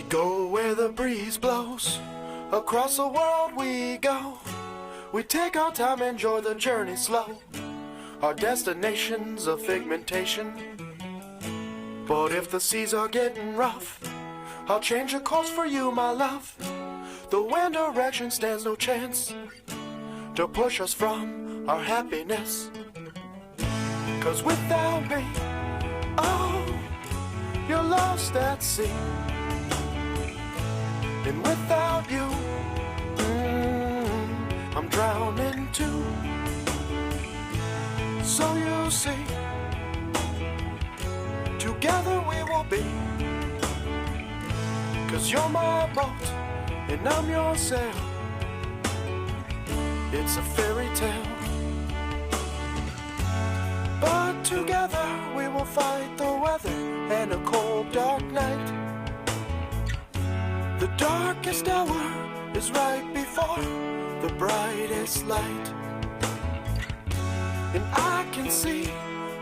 Go where the breeze blows, across the world we go. We take our time, enjoy the journey slow. Our destination's a figmentation. But if the seas are getting rough, I'll change a course for you, my love. The wind direction stands no chance to push us from our happiness. 'Cause without me, oh, you're lost at sea. And without you, I'm drowning too. So you see, together we will be. 'Cause you're my boat and I'm your sail. It's a fairy tale. But together we will fight the weather and a cold dark night. The darkest hour is right before the brightest light. And I can see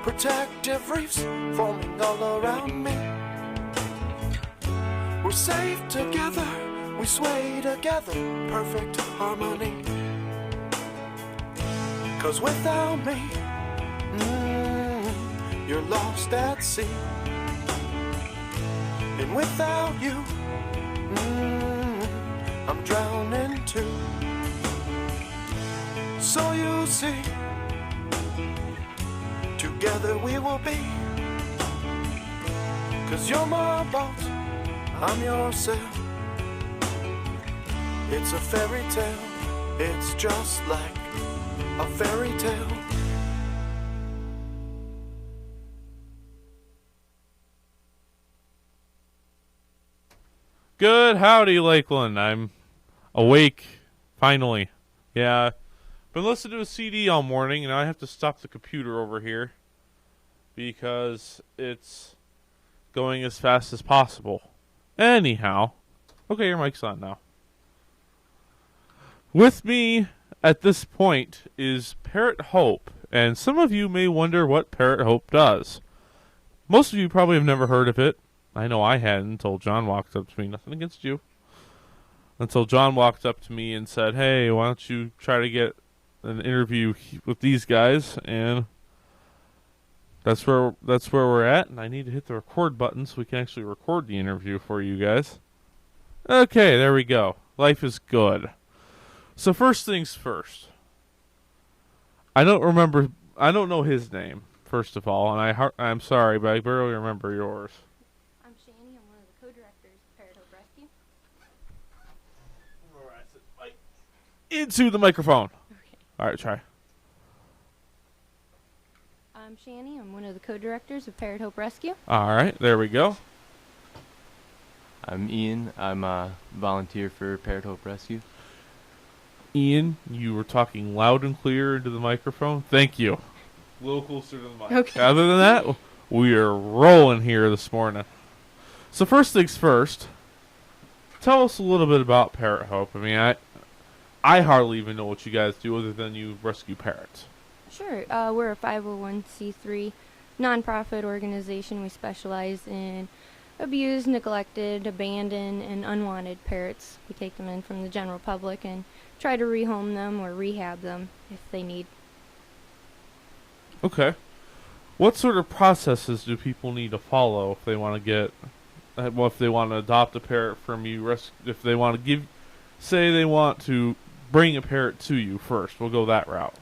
protective reefs forming all around me. We're safe together, we sway together, perfect harmony. 'Cause without me, you're lost at sea. And without you, I'm drowning too. So you see, together we will be. 'Cause you're my boat, I'm your sail. It's a fairy tale, it's just like a fairy tale. Good howdy, Lakeland. I'm awake, finally. Yeah, been listening to a CD all morning, and I have to stop the computer over here because it's going as fast as possible. Anyhow, okay, your mic's on now. With me at this point is Parrot Hope, and some of you may wonder what Parrot Hope does. Most of you probably have never heard of it. I know I hadn't until John walked up to me. Nothing against you. Until John walked up to me and said, "Hey, why don't you try to get an interview with these guys?" And that's where we're at. And I need to hit the record button so we can actually record the interview for you guys. Okay, there we go. Life is good. So first things first. I don't know his name, first of all, and I'm sorry, but I barely remember yours. I'm Shani. I'm one of the co-directors of Parrot Hope Rescue. Into the microphone. Okay. All right, try. I'm Shani. I'm one of the co-directors of Parrot Hope Rescue. All right, there we go. I'm Ian. I'm a volunteer for Parrot Hope Rescue. Ian, you were talking loud and clear into the microphone. Thank you. A little closer to the mic. Okay. Other than that, we are rolling here this morning. So first things first, tell us a little bit about Parrot Hope. I mean, I hardly even know what you guys do other than you rescue parrots. Sure. We're a 501c3 nonprofit organization. We specialize in abused, neglected, abandoned, and unwanted parrots. We take them in from the general public and try to rehome them or rehab them if they need. Okay. What sort of processes do people need to follow if they want to get, well, if they want to adopt a parrot from you, if they want to say they want to bring a parrot to you first, we'll go that route.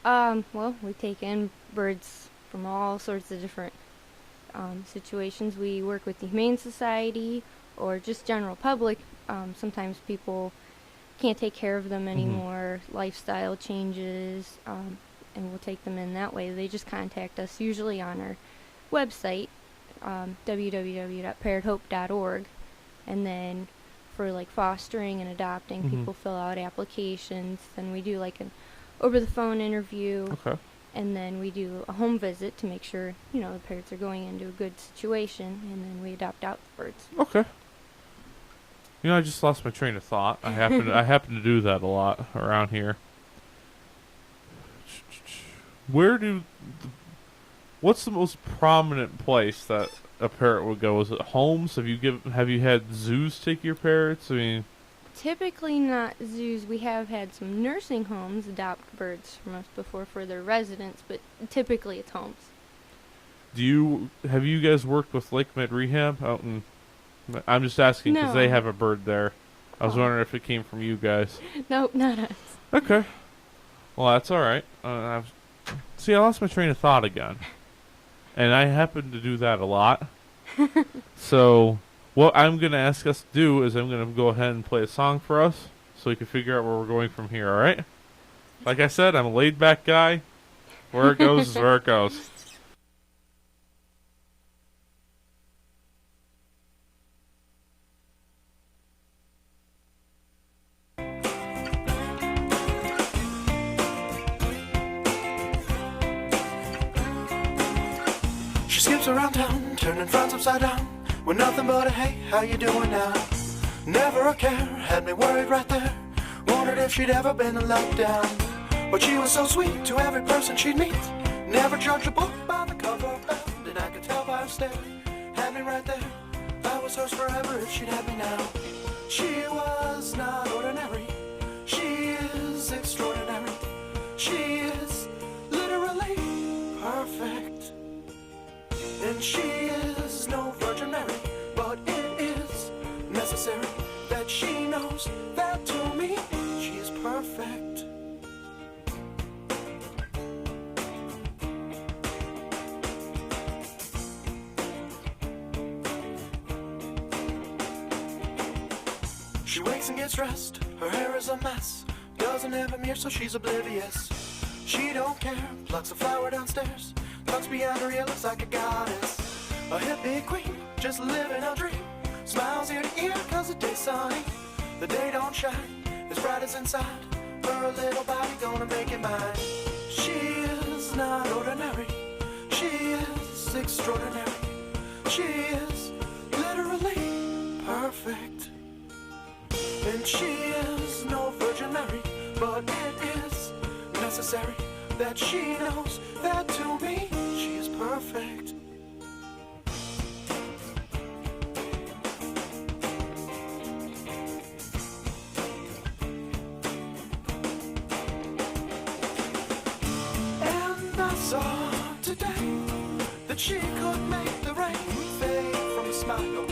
Well, we take in birds from all sorts of different situations. We work with the Humane Society or just general public. Sometimes people can't take care of them anymore, lifestyle changes, and we'll take them in that way. They just contact us usually on our website, www.parrothope.org, and then for like fostering and adopting, people fill out applications, then we do like an over-the-phone interview, and then we do a home visit to make sure, the parrots are going into a good situation, and then we adopt out the birds. Okay. I just lost my train of thought. I happen to do that a lot around here. What's the most prominent place that a parrot would go? Is it homes? Have you had zoos take your parrots? I mean, Typically not zoos. We have had some nursing homes adopt birds from us before for their residents, but typically it's homes. have you guys worked with Lake Med Rehab out in? I'm just asking because they No. have a bird there. I was Oh. wondering if it came from you guys. Nope, not us. Okay. Well, that's all right. See, I lost my train of thought again, and I happen to do that a lot. So, what I'm gonna ask us to do is I'm gonna go ahead and play a song for us, so we can figure out where we're going from here. All right? Like I said, I'm a laid-back guy. Where it goes is where it goes. She skips around town, turning frowns upside down, with nothing but a hey, how you doing now? Never a care, had me worried right there, wondered if she'd ever been in love down. But she was so sweet to every person she'd meet, never judged a book by the cover of bound, and I could tell by her stare, had me right there, I was hers forever if she'd have me now. She was not ordinary, she is extraordinary, she is literally perfect. And she is no Virgin Mary, but it is necessary that she knows that to me she is perfect. She wakes and gets dressed, her hair is a mess, doesn't have a mirror so she's oblivious. She don't care, plucks a flower downstairs, tucks behind her ear, looks like a goddess. A hippie queen, just living a dream, smiles ear to ear cause the day's sunny. The day don't shine, as bright as inside, her little body gonna make it mine. She is not ordinary, she is extraordinary, she is literally perfect. And she is no Virgin Mary, but it is necessary that she knows that to me she is perfect. And I saw today that she could make the rain fade from a smile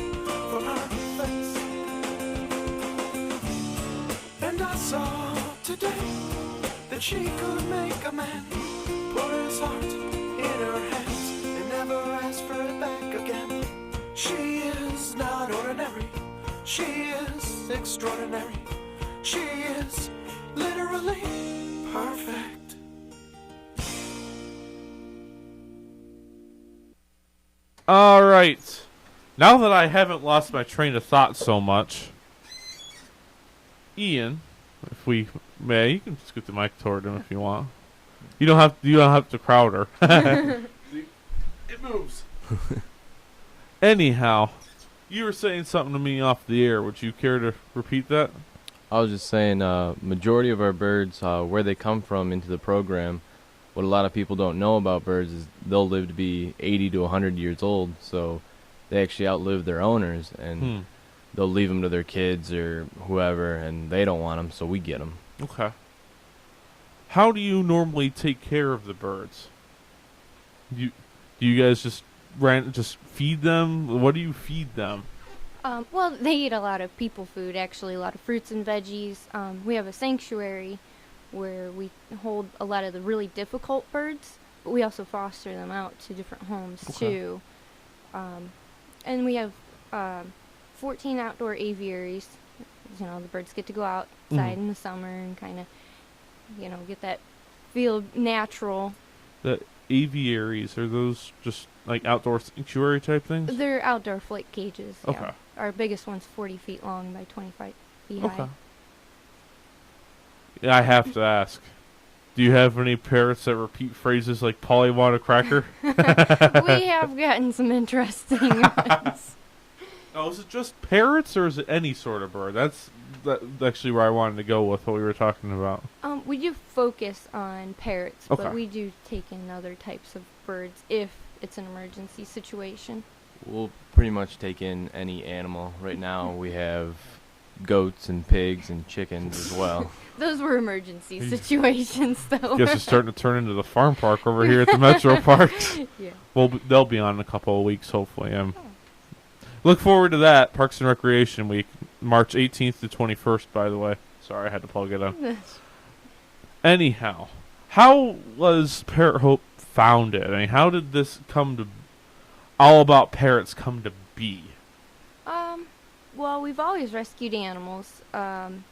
from her face. And I saw today that she could make a man put his heart in her hands and never ask for it back again. She is not ordinary, she is extraordinary, she is literally perfect. All right. Now that I haven't lost my train of thought so much, Ian, if we may, you can scoot the mic toward him if you want. You don't have to crowd her. It moves. Anyhow, you were saying something to me off the air. Would you care to repeat that? I was just saying, majority of our birds, where they come from into the program, what a lot of people don't know about birds is they'll live to be 80 to 100 years old, so they actually outlive their owners, and they'll leave them to their kids or whoever, and they don't want them, so we get them. Okay. How do you normally take care of the birds? Do you guys just feed them? What do you feed them? Well, they eat a lot of people food, actually, a lot of fruits and veggies. We have a sanctuary where we hold a lot of the really difficult birds, but we also foster them out to different homes, too. And we have 14 outdoor aviaries. You know, the birds get to go outside in the summer and kind of, get that feel natural. The aviaries, are those just like outdoor sanctuary type things? They're outdoor flight cages. Okay. Yeah. Our biggest one's 40 feet long by 25 feet Okay. high. Yeah, I have to ask. Do you have any parrots that repeat phrases like Polly want a cracker? We have gotten some interesting ones. Oh, is it just parrots or is it any sort of bird? That's actually where I wanted to go with what we were talking about. We do focus on parrots, Okay. but we do take in other types of birds if it's an emergency situation. We'll pretty much take in any animal. Right now we have goats and pigs and chickens as well. Those were emergency situations, though. Guess it's starting to turn into the farm park over here at the Metro Park. Yeah. Well, they'll be on in a couple of weeks, hopefully. Look forward to that. Parks and Recreation Week, March 18th to 21st, by the way. Sorry, I had to plug it in. Anyhow, how was Parrot Hope founded? I mean, how did this come to... All About Parrots come to be? Well, we've always rescued animals. And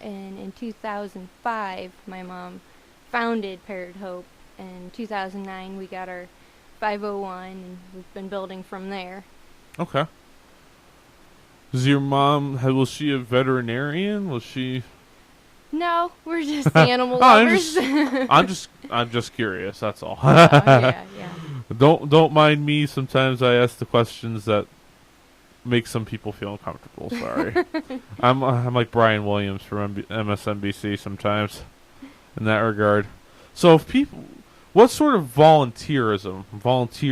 in 2005, my mom founded Parrot Hope. In 2009, we got our 501, and we've been building from there. Okay. Is your mom, was she a veterinarian? Was she... No, we're just animal Oh, lovers. I'm just curious, that's all. Yeah. Don't mind me. Sometimes I ask the questions that make some people feel uncomfortable. Sorry. I'm like Brian Williams from MSNBC sometimes in that regard. So if people, what sort of volunteer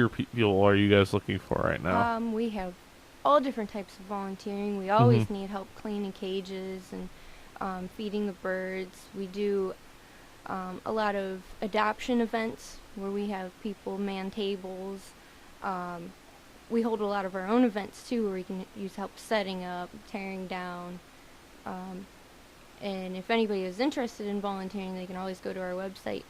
people are you guys looking for right now? We have all different types of volunteering. We always need help cleaning cages and feeding the birds. We do a lot of adoption events where we have people man tables. We hold a lot of our own events too, where we can use help setting up, tearing down. And if anybody is interested in volunteering, they can always go to our website,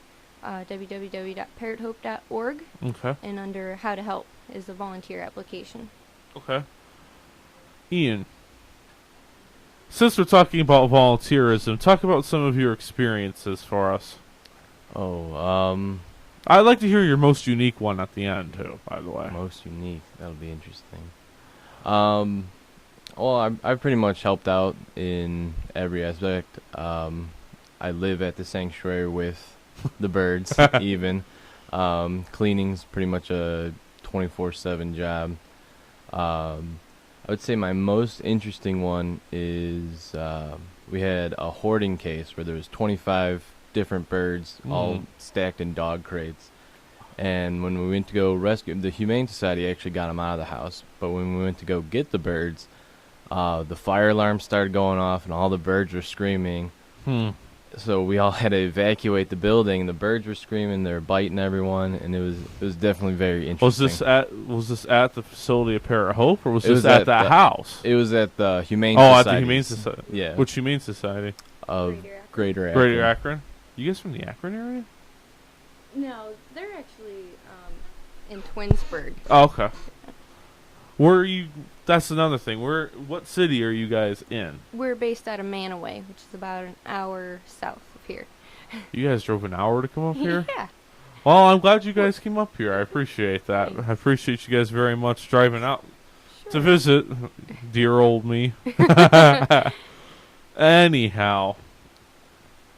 www.parrothope.org. Okay. And under How to Help is the volunteer application. Okay. Ian, since we're talking about volunteerism, talk about some of your experiences for us. I'd like to hear your most unique one at the end, too, by the way. Most unique. That'll be interesting. Well, I've pretty much helped out in every aspect. I live at the sanctuary with the birds, even. Cleaning's pretty much a 24/7 job. I would say my most interesting one is we had a hoarding case where there was 25 different birds all stacked in dog crates. And when we went to go rescue them, the Humane Society actually got them out of the house. But when we went to go get the birds, the fire alarm started going off and all the birds were screaming. So we all had to evacuate the building. The birds were screaming, they were biting everyone, and it was definitely very interesting. Was this at the facility of Parrot Hope, or was this at that house? It was at the Humane Society. Oh, at the Humane Society. Yeah. Which Humane Society? Of Greater Akron. Greater Akron. You guys from the Akron area? No, they're actually in Twinsburg. Oh, okay. Where are you? That's another thing. What city are you guys in? We're based out of Manaway, which is about an hour south of here. You guys drove an hour to come up here? Yeah. Well, I'm glad you guys came up here. I appreciate that. I appreciate you guys very much driving out to visit dear old me. Anyhow,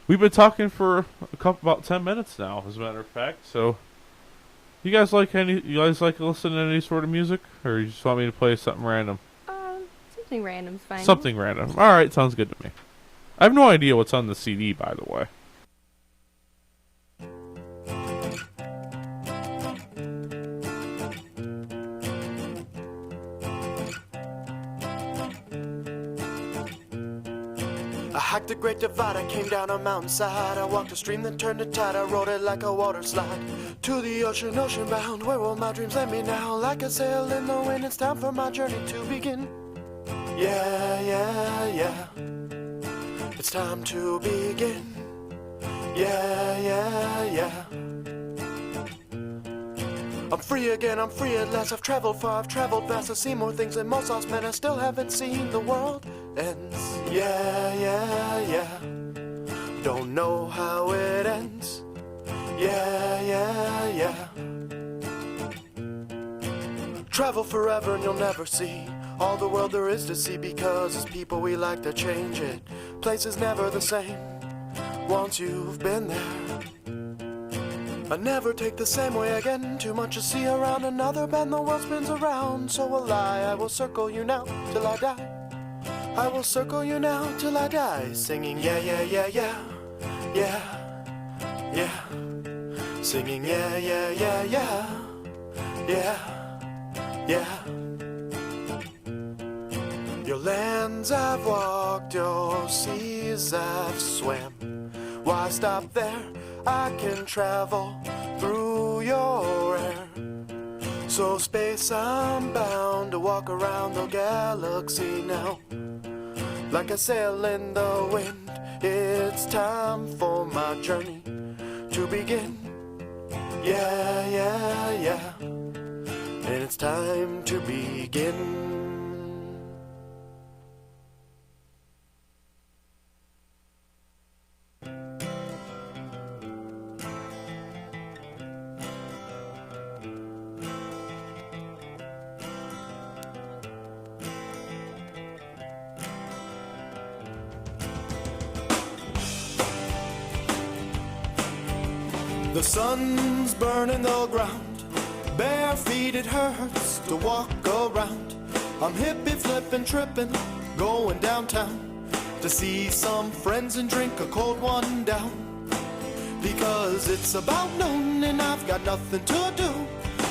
we've been talking for about 10 minutes now, as a matter of fact. So, you guys like listening to any sort of music, or you just want me to play something random? Something random's fine. Something random. All right, sounds good to me. I have no idea what's on the CD, by the way. I hiked the Great Divide, I came down a mountainside. I walked a stream that turned to tide, I rode it like a water slide. To the ocean, ocean bound, where will my dreams land me now? Like a sail in the wind, it's time for my journey to begin. Yeah, yeah, yeah, it's time to begin. Yeah, yeah, yeah. I'm free again, I'm free at last. I've traveled far, I've traveled fast. I've seen more things than most lost men. I still haven't seen the world ends. Yeah, yeah, yeah, don't know how it ends. Yeah, yeah, yeah. Travel forever and you'll never see all the world there is to see, because as people we like to change it. Place is never the same once you've been there. I never take the same way again. Too much to see around another bend. The world spins around, so will I will circle you now till I die. I will circle you now till I die. Singing yeah, yeah, yeah, yeah, yeah, yeah. Singing yeah, yeah, yeah, yeah, yeah, yeah. Your lands I've walked, your seas I've swam. Why stop there? I can travel through your air. So space I'm bound to walk around the galaxy now. Like a sail in the wind, it's time for my journey to begin. Yeah, yeah, yeah. And it's time to begin. The sun's burning the ground, bare feet it hurts to walk around. I'm hippie flipping, tripping, going downtown to see some friends and drink a cold one down. Because it's about noon and I've got nothing to do,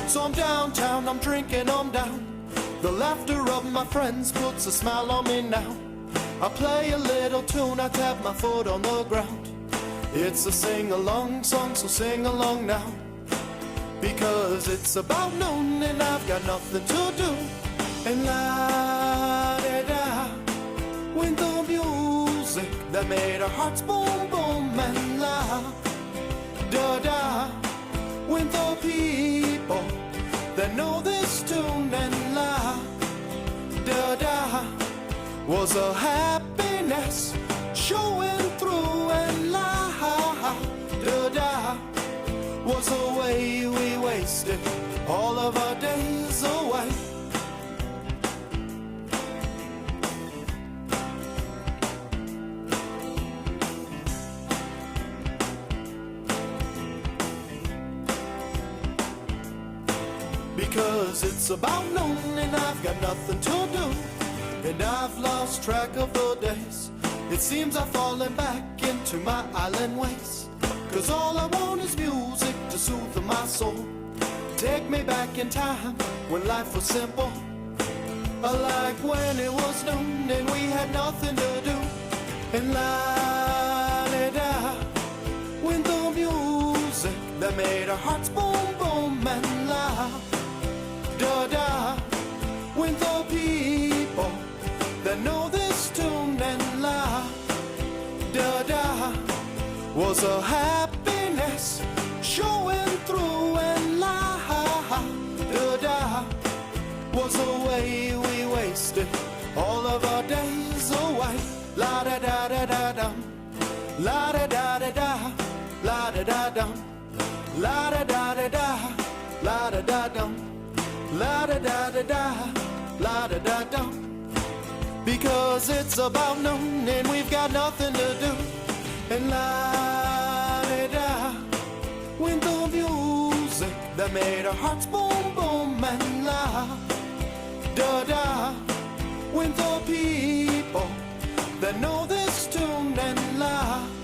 so I'm downtown, I'm drinking, I'm down. The laughter of my friends puts a smile on me now. I play a little tune, I tap my foot on the ground. It's a sing-along song, so sing along now. Because it's about noon and I've got nothing to do. And la-da-da, with the music that made our hearts boom boom. And la-da-da, with the people that know this tune. And la-da-da, was a happiness showing through. And la-da-da, was the way we wasted all of our days away. Because it's about noon and I've got nothing to do, and I've lost track of the days. It seems I've fallen back into my island ways. Cause all I want is music to soothe my soul. Take me back in time when life was simple, like when it was noon and we had nothing to do. And la-da-da, with the music that made our hearts boom boom. And la-da-da, with the people that know this tune. And la-da-da, was a happiness showing through. And la-da-da, was the way we wasted all of our days away. La-da-da-da-da-dum, la-da-da-da-da, la-da-da-dum, la-da-da-da-da, la-da-da-dum, la-da-da-da-da, la-da-da-dum. Because it's about noon and we've got nothing to do. And la-da-da, with the music that made our hearts boom boom. And la-da-da, with the people that know this tune. And la-da-da,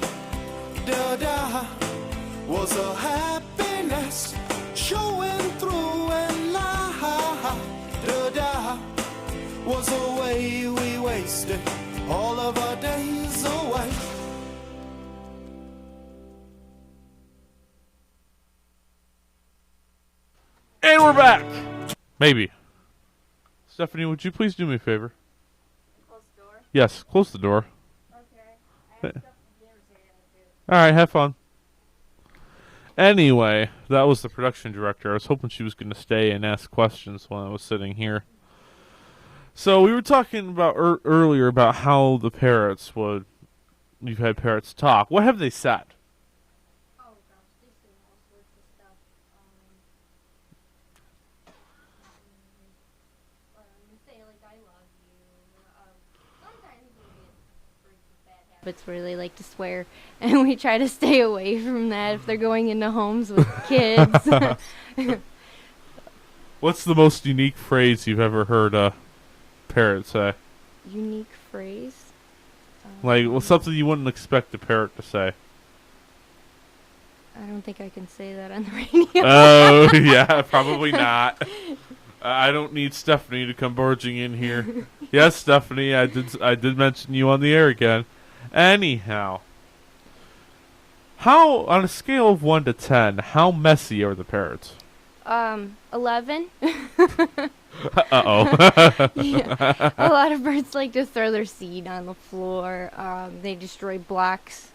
was a happiness showing through. And la-da-da, was the way we wasted all of our days away. And we're back! Maybe. Stephanie, would you please do me a favor? Close the door. Yes, close the door. Okay. I have stuff to say. Alright, have fun. Anyway, that was the production director. I was hoping she was going to stay and ask questions while I was sitting here. So we were talking about earlier about how the parrots would... You've had parrots talk. What have they said? Oh gosh, they say all sorts of stuff. Say like I love you. Sometimes we get birds with bad habits where they like to swear, and we try to stay away from that if they're going into homes with kids. What's the most unique phrase you've ever heard a parrot say? Unique phrase? Like, well, something you wouldn't expect a parrot to say. I don't think I can say that on the radio. Oh, yeah, probably not. I don't need Stephanie to come barging in here. Yes, Stephanie, I did mention you on the air again. Anyhow, how on a scale of 1 to 10, how messy are the parrots? 11. Uh-oh. Yeah. A lot of birds like to throw their seed on the floor. They destroy blocks,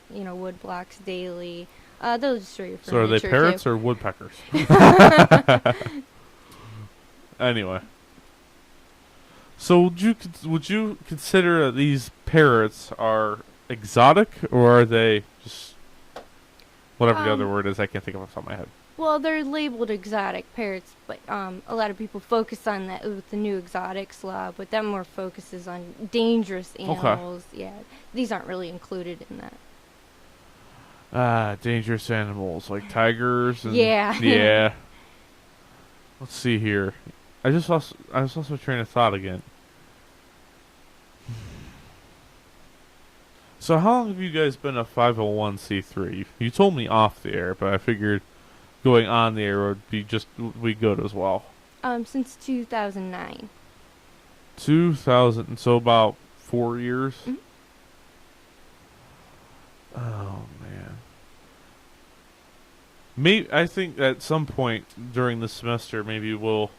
wood blocks daily. They'll destroy your So are they furniture parrots too. or woodpeckers? Anyway. So would you consider that these parrots are exotic, or are they just whatever the other word is? I can't think of it off the top of my head. Well, they're labeled exotic parrots, but a lot of people focus on that with the new exotics law, but that more focuses on dangerous animals. Okay. Yeah, these aren't really included in that. Dangerous animals like tigers. And yeah. Yeah. Let's see here. I just lost my train of thought again. So how long have you guys been a 501c3? You told me off the air, but I figured going on the air would be good as well. Since 2009. 2000, so about 4 years. Mm-hmm. Oh man. Maybe I think at some point during the semester, maybe we'll.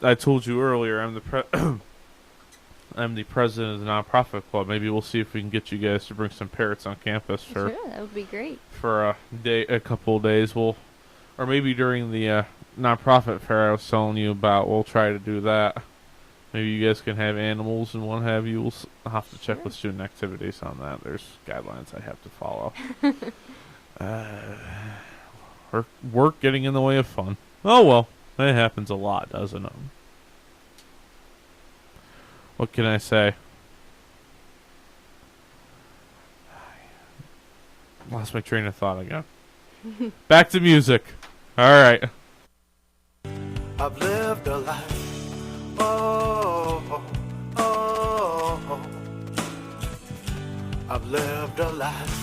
I told you earlier, I'm the president of the nonprofit club. Maybe we'll see if we can get you guys to bring some parrots on campus for. Sure, that would be great. For a couple of days, or maybe during the nonprofit fair I was telling you about, we'll try to do that. Maybe you guys can have animals and what have you. I'll have to check with student activities on that. There's guidelines I have to follow. Work getting in the way of fun. Oh well, it happens a lot, doesn't it? What can I say? Lost my train of thought again. Back to music. All right. I've lived a life. Oh, oh, oh, oh. I've lived a life.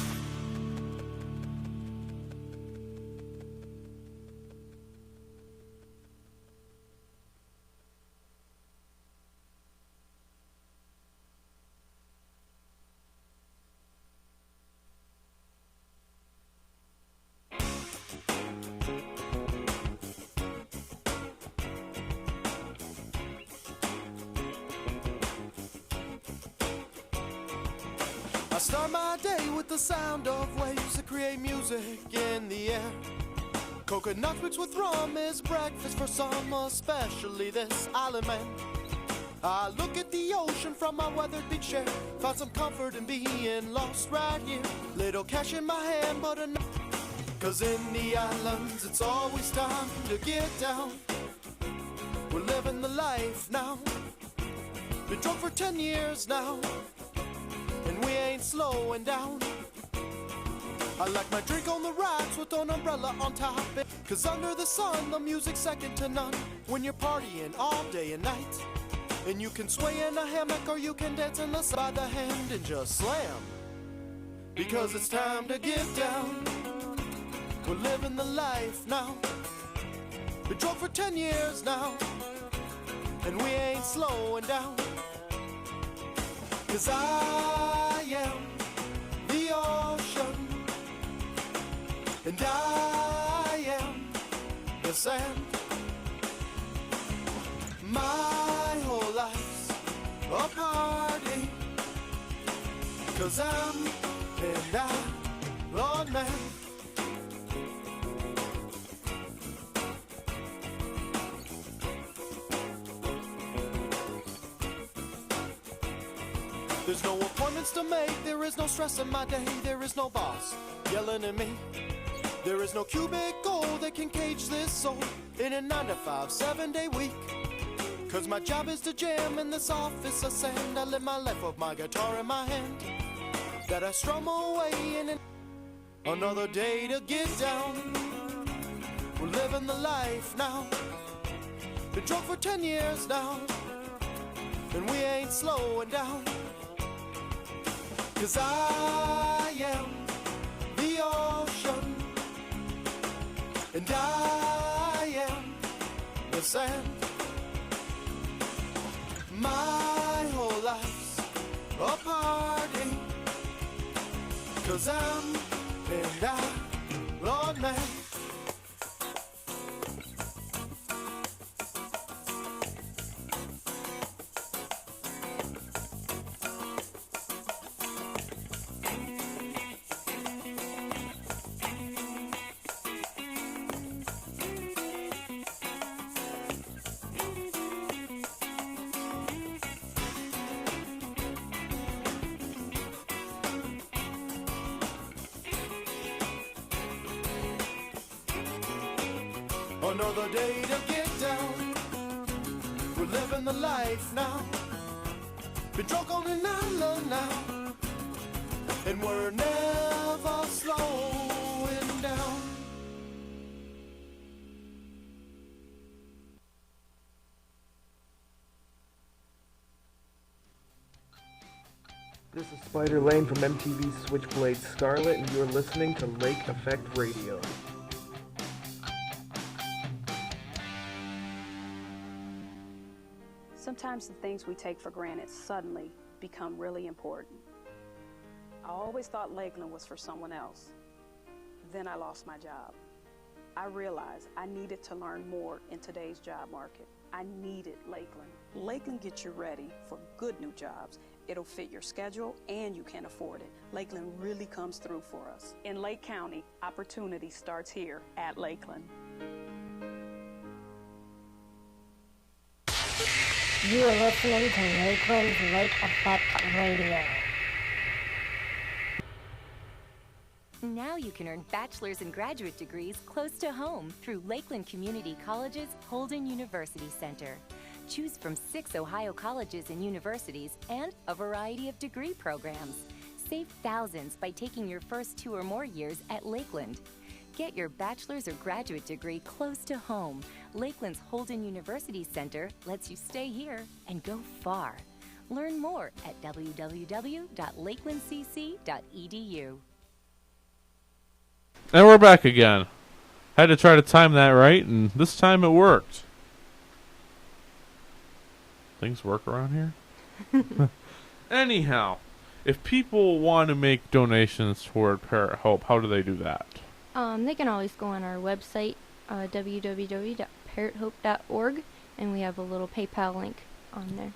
I start my day with the sound of waves that create music in the air. Coconut mixed with rum is breakfast for some, especially this island man. I look at the ocean from my weathered beach chair, find some comfort in being lost right here. Little cash in my hand, but enough. 'Cause in the islands it's always time to get down. We're living the life now. Been drunk for 10 years now, and we ain't slowing down. I like my drink on the rocks with an umbrella on top. 'Cause under the sun, the music's second to none. When you're partying all day and night, and you can sway in a hammock or you can dance in the sun by the hand and just slam. Because it's time to get down. We're living the life now. Been drunk for 10 years now, and we ain't slowing down. 'Cause I am the ocean, and I am the sand. My whole life's a party, 'cause I'm and I, Lord man. There's no appointments to make, there is no stress in my day, there is no boss yelling at me. There is no cubicle that can cage this soul in a 9-to-5, 7-day week. 'Cause my job is to jam in this office of sand. I live my life with my guitar in my hand, that I strum away in another day to get down. We're living the life now. Been drunk for 10 years now, and we ain't slowing down. 'Cause I am the ocean, and I am the sand. My 'cause I'm and I, Lord man. Another day to get down. We're living the life now. Been drunk on an island now, and we're never slowing down. This is Spider Lane from MTV's Switchblade Scarlet, and you're listening to Lake Effect Radio. Sometimes the things we take for granted suddenly become really important. I always thought Lakeland was for someone else. Then I lost my job. I realized I needed to learn more in today's job market. I needed Lakeland. Lakeland gets you ready for good new jobs. It'll fit your schedule and you can afford it. Lakeland really comes through for us. In Lake County, opportunity starts here at Lakeland. You are listening to Lakeland's Lake Effect Radio. Now you can earn bachelor's and graduate degrees close to home through Lakeland Community College's Holden University Center. Choose from 6 Ohio colleges and universities and a variety of degree programs. Save thousands by taking your first 2 or more years at Lakeland. Get your bachelor's or graduate degree close to home. Lakeland's Holden University Center lets you stay here and go far. Learn more at www.lakelandcc.edu. And we're back again. Had to try to time that right, and this time it worked. Things work around here? Anyhow, if people want to make donations toward Parrot Hope, how do they do that? They can always go on our website, www.parrothope.org, and we have a little PayPal link on there.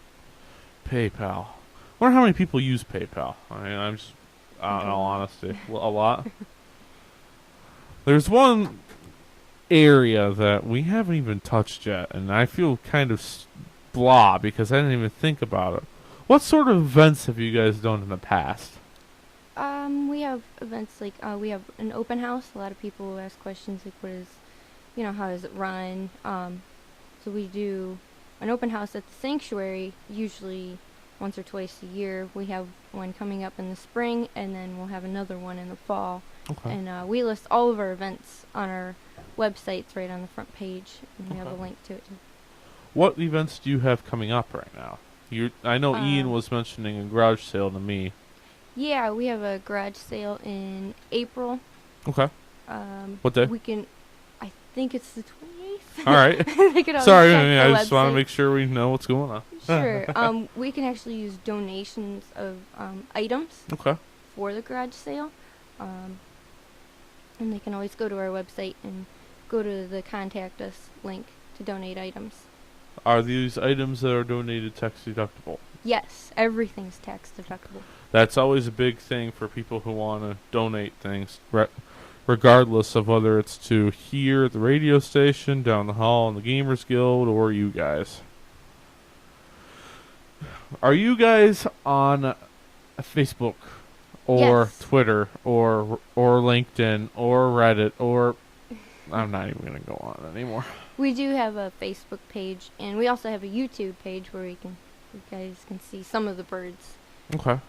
PayPal. I wonder how many people use PayPal. I mean, I'm just, in all honesty, a lot. There's one area that we haven't even touched yet, and I feel kind of blah because I didn't even think about it. What sort of events have you guys done in the past? We have events like we have an open house. A lot of people ask questions like, "What is, how does it run?" So we do an open house at the sanctuary, usually once or twice a year. We have one coming up in the spring, and then we'll have another one in the fall. Okay. And we list all of our events on our websites right on the front page, and we have a link to it. What events do you have coming up right now? I know Ian was mentioning a garage sale to me. Yeah, we have a garage sale in April. Okay. What day? I think it's the 28th. All right. Sorry, I just want to make sure we know what's going on. Sure. We can actually use donations of items for the garage sale. And they can always go to our website and go to the Contact Us link to donate items. Are these items that are donated tax deductible? Yes, everything's tax deductible. That's always a big thing for people who want to donate things, regardless of whether it's to here at the radio station, down the hall in the Gamers Guild, or you guys. Are you guys on Facebook or Twitter or LinkedIn or Reddit or... I'm not even going to go on anymore. We do have a Facebook page, and we also have a YouTube page where you guys can see some of the birds. Okay.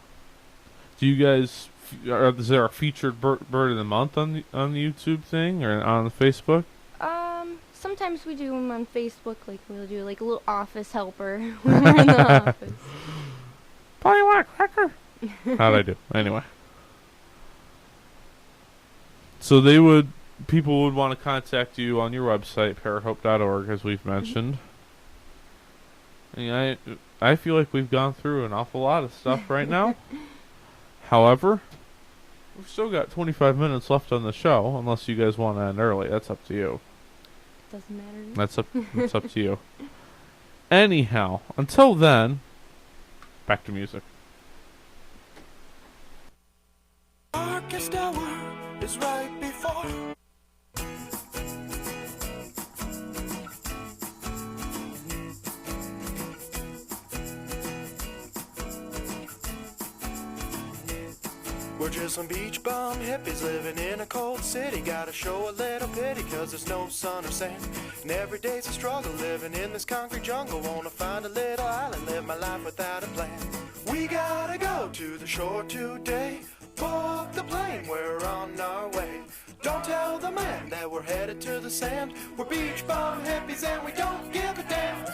Do you guys... is there a featured bird of the month on the YouTube thing or on Facebook? Sometimes we do them on Facebook. Like we'll do like a little office helper when we're in the office. Paul, you want a cracker? How'd I do? Anyway. So people would want to contact you on your website, parrothope.org, as we've mentioned. And I feel like we've gone through an awful lot of stuff right now. However, We've still got 25 minutes left on the show, unless you guys want to end early. That's up to you. Doesn't matter. That's up to you. Anyhow, until then, back to music. Darkest hour is right before. We're just some beach bum hippies living in a cold city. Gotta show a little pity cause there's no sun or sand. And every day's a struggle living in this concrete jungle. Wanna find a little island, live my life without a plan. We gotta go to the shore today. Book the plane, we're on our way. Don't tell the man that we're headed to the sand. We're beach bum hippies and we don't give a damn.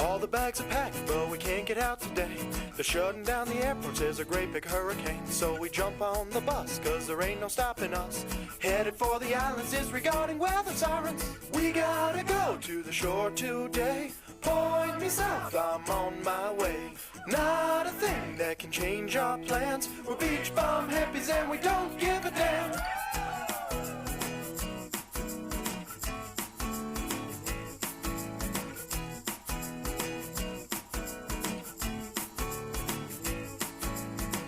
All the bags are packed, but we can't get out today. They're shutting down the airports, there's a great big hurricane. So we jump on the bus, cause there ain't no stopping us. Headed for the islands, disregarding weather sirens. We gotta go to the shore today. Point me south, I'm on my way. Not a thing that can change our plans. We're beach bum hippies and we don't give a damn.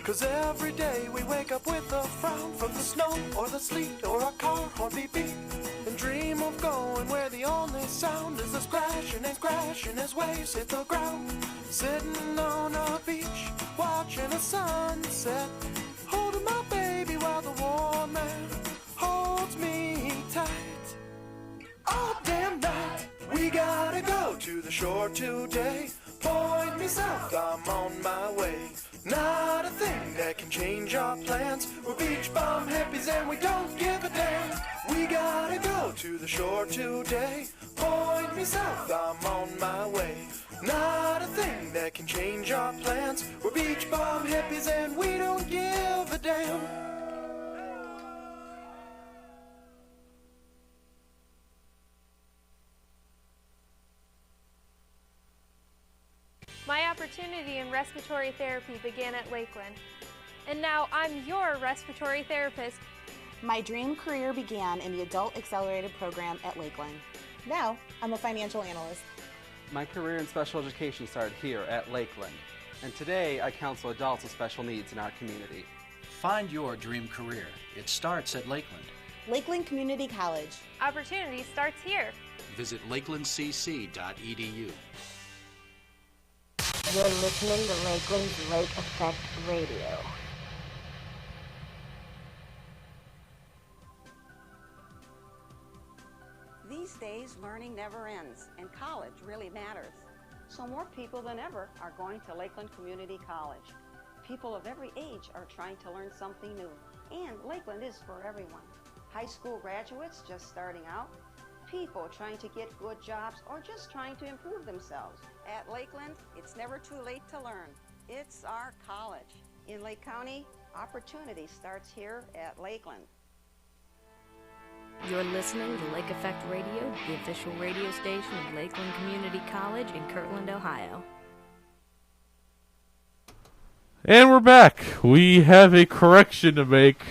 Cause every day we wake up with a frown from the snow or the sleet or a car horn beep beep. And dream of going where the only sound is the splashing and crashing as waves hit the ground. Sitting on a beach, watching a sunset, holding my baby while the warm air holds me tight. All damn night, we gotta go to the shore today. Point me south, I'm on my way. Not a thing that can change our plans. We're beach bum hippies and we don't give a damn. We gotta go to the shore today. Point me south, I'm on my way. Not a thing that can change our plans. We're beach bum hippies and we don't give a damn. My opportunity in respiratory therapy began at Lakeland. And now I'm your respiratory therapist. My dream career began in the Adult Accelerated Program at Lakeland. Now, I'm a financial analyst. My career in special education started here at Lakeland. And today, I counsel adults with special needs in our community. Find your dream career. It starts at Lakeland. Lakeland Community College. Opportunity starts here. Visit lakelandcc.edu. You're listening to Lakeland's Lake Effect Radio. These days, learning never ends, and college really matters. So more people than ever are going to Lakeland Community College. People of every age are trying to learn something new, and Lakeland is for everyone. High school graduates just starting out, people trying to get good jobs, or just trying to improve themselves. At Lakeland, it's never too late to learn. It's our college. In Lake County, opportunity starts here at Lakeland. You're listening to Lake Effect Radio, the official radio station of Lakeland Community College in Kirtland, Ohio. And we're back. We have a correction to make.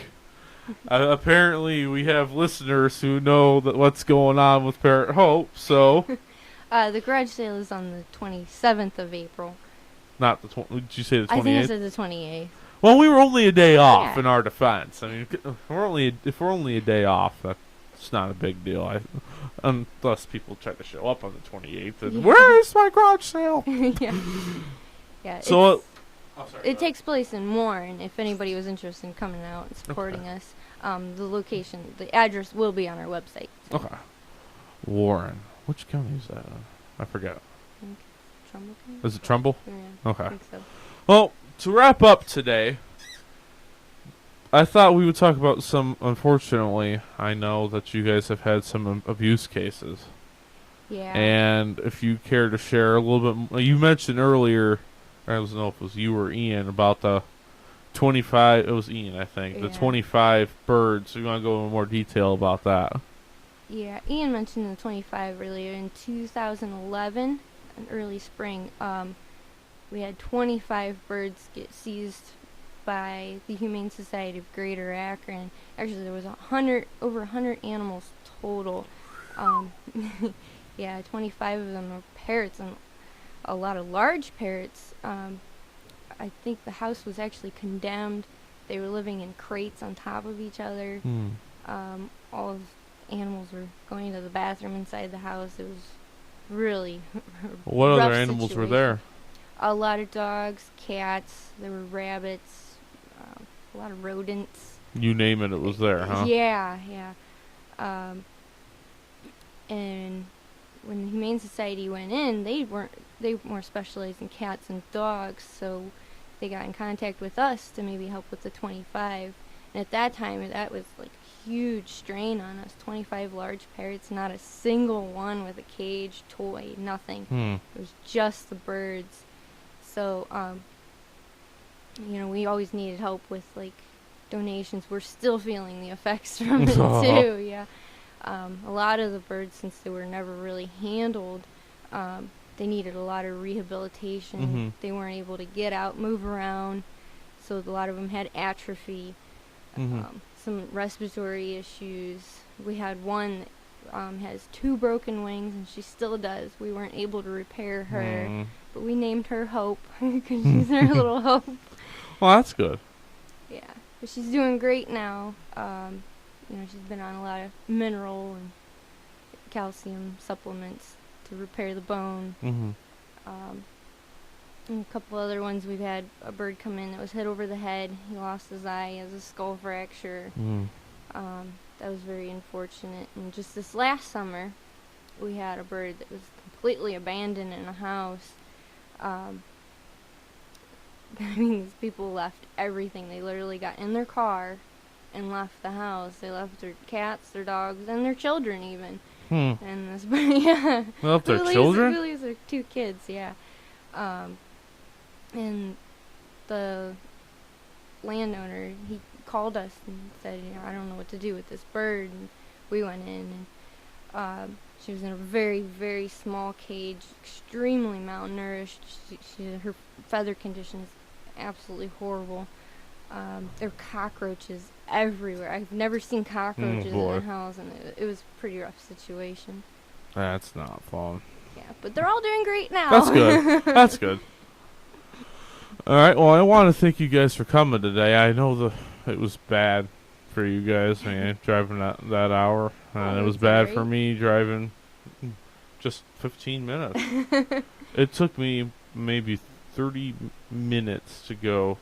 Apparently, we have listeners who know that what's going on with Parrot Hope, so... The garage sale is on the 27th of April. Not the... Did you say the 28th? I think I said the 28th. Well, we were only a day off in our defense. I mean, if we're only a day off, that's not a big deal. Unless people try to show up on the 28th. And, where's my garage sale? Yeah. Yeah. So... It takes place in Warren, if anybody was interested in coming out and supporting us. The location, the address will be on our website. Okay. Warren. Which county is that? I forget. I think Trumbull County? Is it Trumbull? Yeah, okay. I think so. Well, to wrap up today, I thought we would talk about some, unfortunately, I know that you guys have had some abuse cases. Yeah. And if you care to share a little bit, you mentioned earlier, I don't know if it was you or Ian, about the 25, it was Ian, I think, the 25 birds. So you want to go into more detail about that? Yeah, Ian mentioned the 25 earlier. In 2011, in early spring, we had 25 birds get seized by the Humane Society of Greater Akron. Actually, there was over 100 animals total. Yeah, 25 of them were parrots, and a lot of large parrots. I think the house was actually condemned. They were living in crates on top of each other. All of the animals were going to the bathroom inside the house. It was really What rough other animals were there? A lot of dogs, cats. There were rabbits, a lot of rodents. You name it, it was there, huh? Yeah. And when the Humane Society went in, they were more specialized in cats and dogs, so they got in contact with us to maybe help with the 25. And at that time, that was like a huge strain on us. 25 large parrots, not a single one with a cage, toy, nothing. It was just the birds. So, we always needed help with like donations. We're still feeling the effects from it too. Yeah. A lot of the birds, since they were never really handled, they needed a lot of rehabilitation. They weren't able to get out, move around, so a lot of them had atrophy, some respiratory issues. We had one that has 2 broken wings, and she still does. We weren't able to repair her, but we named her Hope because she's our little Hope. Well, that's good. Yeah, but she's doing great now. She's been on a lot of mineral and calcium supplements to repair the bone. And a couple other ones, we've had a bird come in that was hit over the head. He lost his eye, he has a skull fracture. That was very unfortunate. And just this last summer, we had a bird that was completely abandoned in a house. These people left everything. They literally got in their car and left the house. They left their cats, their dogs, and their children even. And this, yeah. They left their children? We lose their 2 kids, yeah. And the landowner, he called us and said, I don't know what to do with this bird. And we went in, and she was in a very, very small cage, extremely malnourished. Her feather condition is absolutely horrible. There were cockroaches everywhere. I've never seen cockroaches in a house, and it was a pretty rough situation. That's not fun. Yeah, but they're all doing great now. That's good. That's good. All right, well, I want to thank you guys for coming today. I know it was bad for you guys, driving that hour. And it was bad for me driving just 15 minutes. It took me maybe 30 minutes to go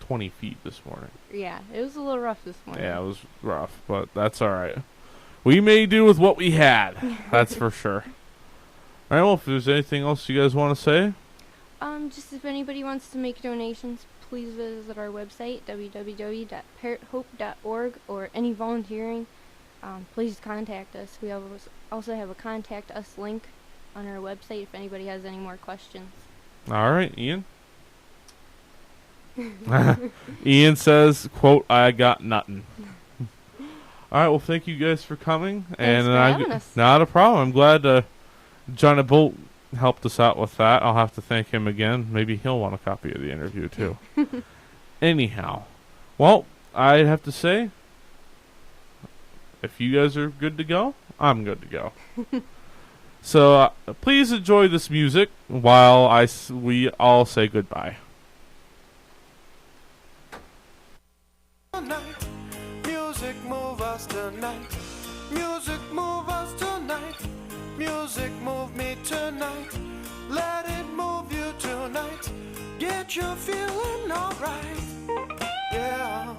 20 feet this morning. Yeah, it was a little rough this morning. Yeah, it was rough, but that's all right. We may do with what we had. That's for sure. All right, well, if there's anything else you guys want to say? Just if anybody wants to make donations, please visit our website, www.parrothope.org, or any volunteering. Please contact us. We also have a contact us link on our website if anybody has any more questions. All right, Ian. Ian says, quote, I got nothing. All right, well, thank you guys for coming. Thanks for having us. Not a problem. I'm glad Johnny Bolt helped us out with that. I'll have to thank him again. Maybe he'll want a copy of the interview, too. Anyhow, well, I'd have to say, if you guys are good to go, I'm good to go. So please enjoy this music while we all say goodbye. Music move us tonight. Music move us tonight. Music move me tonight. Let it move you tonight. Get you feeling alright. Yeah.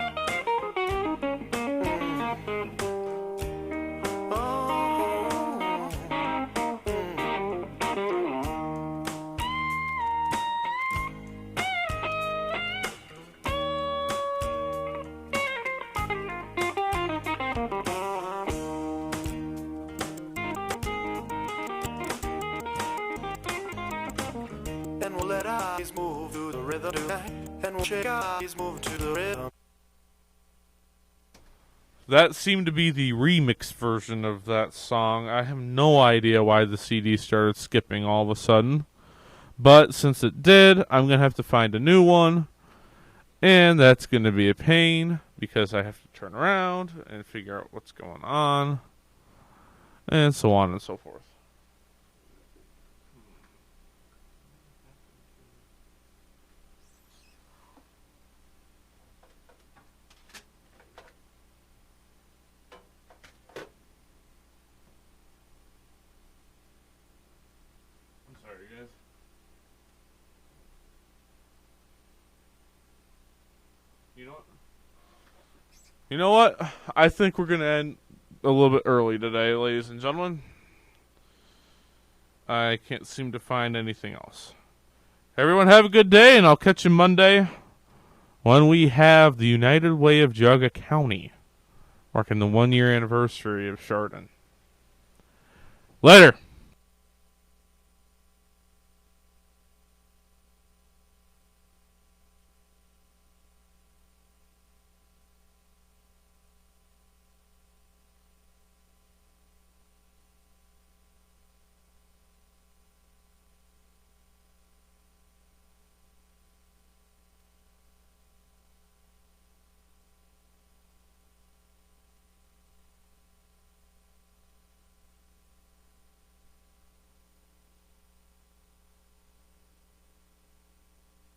And we'll let our eyes move to the rhythm tonight. And we'll shake our eyes move to the rhythm. That seemed to be the remix version of that song. I have no idea why the CD started skipping all of a sudden. But since it did, I'm going to have to find a new one. And that's going to be a pain because I have to turn around and figure out what's going on. And so on and so forth. You know what? I think we're going to end a little bit early today, ladies and gentlemen. I can't seem to find anything else. Everyone have a good day, and I'll catch you Monday when we have the United Way of Geauga County, marking the 1-year anniversary of Chardon. Later.